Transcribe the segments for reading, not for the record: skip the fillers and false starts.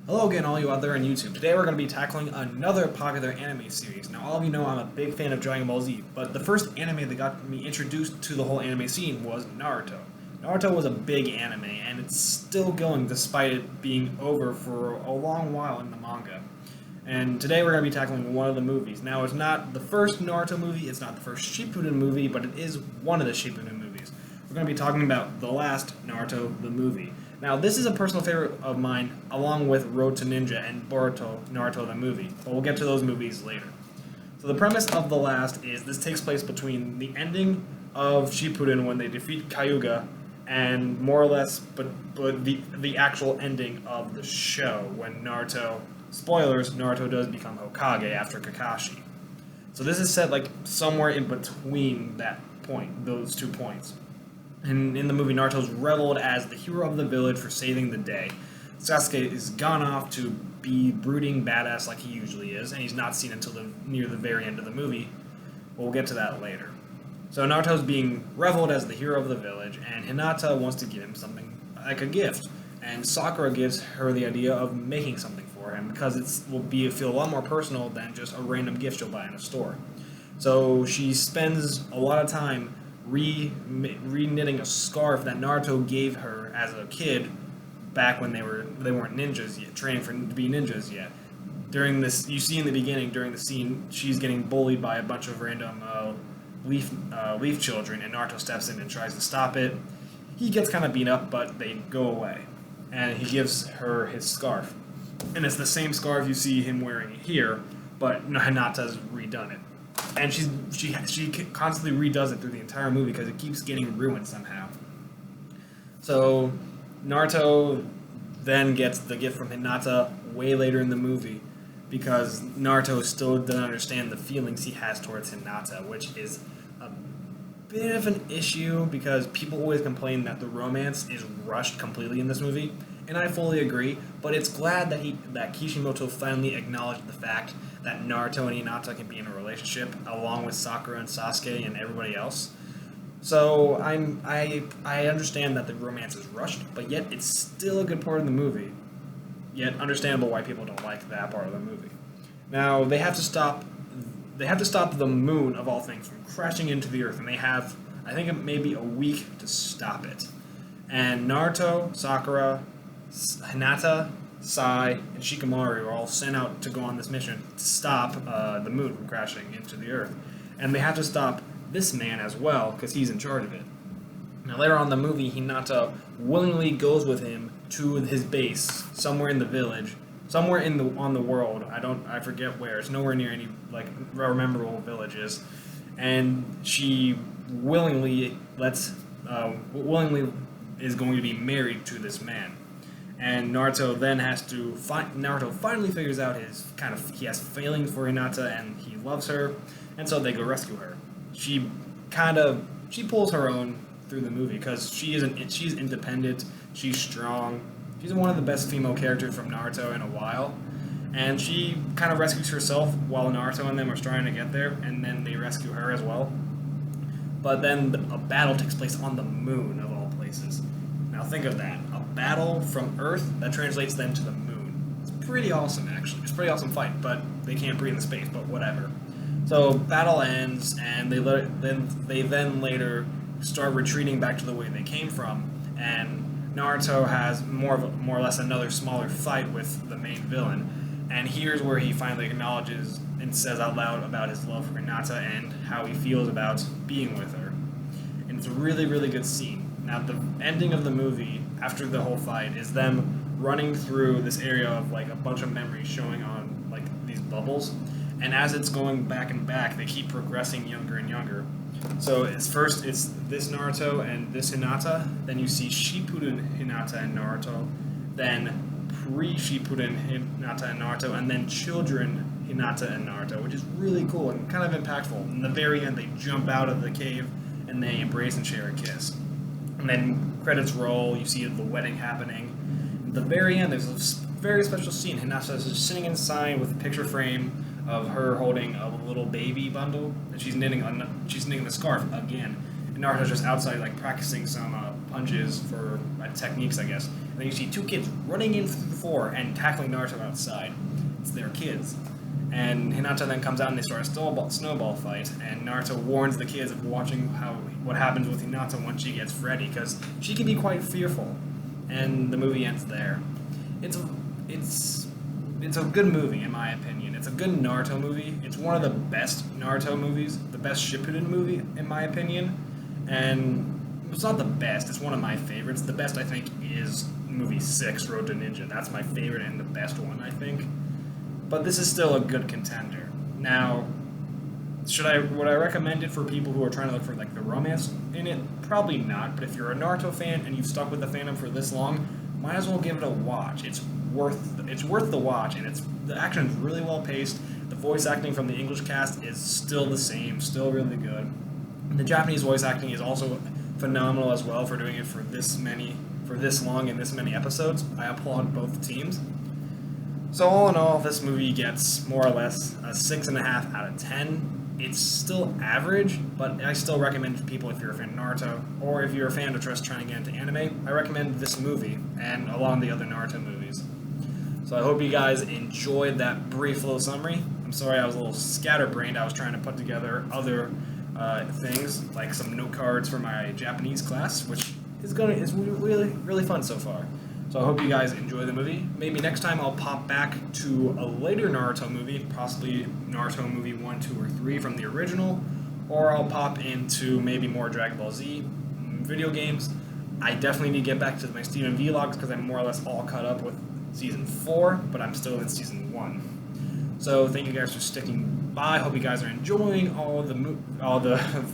Hello again, all you out there on YouTube. Today we're going to be tackling another popular anime series. Now, all of you know I'm a big fan of Dragon Ball Z, but the first anime that got me introduced to the whole anime scene was Naruto. Naruto was a big anime, and it's still going despite it being over for a long while in the manga. And today we're going to be tackling one of the movies. Now, it's not the first Naruto movie, it's not the first Shippuden movie, but it is one of the Shippuden movies. We're going to be talking about the last Naruto, the movie. Now, this is a personal favorite of mine, along with Road to Ninja and Boruto, Naruto the movie, but we'll get to those movies later. So the premise of the last is this takes place between the ending of Shippuden when they defeat Kyuga, and more or less, but the actual ending of the show when Naruto, spoilers, Naruto does become Hokage after Kakashi. So this is set like somewhere in between that point, those 2 points. And in the movie, Naruto's reveled as the hero of the village for saving the day. Sasuke is gone off to be brooding badass like he usually is, and he's not seen until near the very end of the movie. We'll get to that later. So Naruto's being reveled as the hero of the village, and Hinata wants to give him something like a gift. And Sakura gives her the idea of making something for him because it will feel a lot more personal than just a random gift she'll buy in a store. So she spends a lot of time re-knitting a scarf that Naruto gave her as a kid back when they weren't ninjas yet, training to be ninjas yet. During this, you see in the beginning, during the scene, she's getting bullied by a bunch of random leaf children, and Naruto steps in and tries to stop it. He gets kind of beat up, but they go away, and he gives her his scarf. And it's the same scarf you see him wearing here, but Hinata's redone it. And she constantly redoes it through the entire movie because it keeps getting ruined somehow. So Naruto then gets the gift from Hinata way later in the movie because Naruto still doesn't understand the feelings he has towards Hinata, which is a bit of an issue because people always complain that the romance is rushed completely in this movie, and I fully agree, but it's glad that Kishimoto finally acknowledged the fact that Naruto and Hinata can be in a relationship along with Sakura and Sasuke and everybody else. So I understand that the romance is rushed, but yet it's still a good part of the movie. Yet understandable why people don't like that part of the movie. Now they have to stop the moon of all things from crashing into the earth, and they have, I think, maybe a week to stop it. And Naruto, Sakura, Hinata, Sai, and Shikamaru are all sent out to go on this mission to stop the moon from crashing into the earth. And they have to stop this man as well, because he's in charge of it. Now later on in the movie, Hinata willingly goes with him to his base, somewhere in the village, somewhere on the world. I forget where. It's nowhere near any memorable villages. And she willingly is going to be married to this man. And Naruto then Naruto finally figures out he has feelings for Hinata and he loves her, and so they go rescue her. She pulls her own through the movie because she's independent, she's strong, she's one of the best female characters from Naruto in a while, and she kind of rescues herself while Naruto and them are trying to get there, and then they rescue her as well. But then a battle takes place on the moon of all places. Now think of that. A battle from Earth that translates then to the moon. It's pretty awesome, actually. It's a pretty awesome fight, but they can't breathe in space, but whatever. So battle ends, and they then later start retreating back to the way they came from, and Naruto has more or less another smaller fight with the main villain. And here's where he finally acknowledges and says out loud about his love for Hinata and how he feels about being with her. And it's a really, really good scene. Now, the ending of the movie, after the whole fight, is them running through this area of a bunch of memories showing on these bubbles. And as it's going back and back, they keep progressing younger and younger. So it's this Naruto and this Hinata, then you see Shippuden Hinata and Naruto, then pre-Shippuden Hinata and Naruto, and then children Hinata and Naruto, which is really cool and kind of impactful. In the very end, they jump out of the cave and they embrace and share a kiss. And then credits roll, you see the wedding happening. At the very end, there's a very special scene. Hinata is just sitting inside with a picture frame of her holding a little baby bundle, and she's knitting the scarf again. And Naruto's just outside practicing some punches for techniques, I guess. and then you see 2 kids running in through the floor and tackling Naruto outside. It's their kids. And Hinata then comes out and they start a snowball fight, and Naruto warns the kids of watching what happens with Hinata once she gets ready, because she can be quite fearful. And the movie ends there. It's a good movie in my opinion. It's a good Naruto movie. It's one of the best Naruto movies, the best Shippuden movie in my opinion. And it's not the best, it's one of my favorites. The best I think is movie 6, Road to Ninja. That's my favorite and the best one, I think. But this is still a good contender. Now, would I recommend it for people who are trying to look for like the romance in it? Probably not, but if you're a Naruto fan and you've stuck with the fandom for this long, might as well give it a watch. It's worth the watch, and the action is really well paced. The voice acting from the English cast is still the same, still really good. The Japanese voice acting is also phenomenal as well for doing it for this long and this many episodes. I applaud both teams. So all in all, this movie gets more or less a 6.5 out of 10. It's still average, but I still recommend to people if you're a fan of Naruto, or if you're a fan of just trying to get into anime, I recommend this movie, and a lot of the other Naruto movies. So I hope you guys enjoyed that brief little summary. I'm sorry I was a little scatterbrained. I was trying to put together other things, like some note cards for my Japanese class, which is really, really fun so far. So I hope you guys enjoy the movie. Maybe next time I'll pop back to a later Naruto movie, possibly Naruto movie 1, 2, or 3 from the original, or I'll pop into maybe more Dragon Ball Z video games. I definitely need to get back to my Steven vlogs because I'm more or less all caught up with Season 4, but I'm still in Season 1. So thank you guys for sticking by. Hope you guys are enjoying all the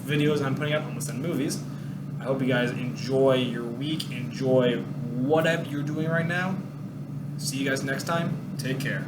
videos I'm putting out on the movies. I hope you guys enjoy your week, enjoy whatever you're doing right now. See you guys next time. Take care.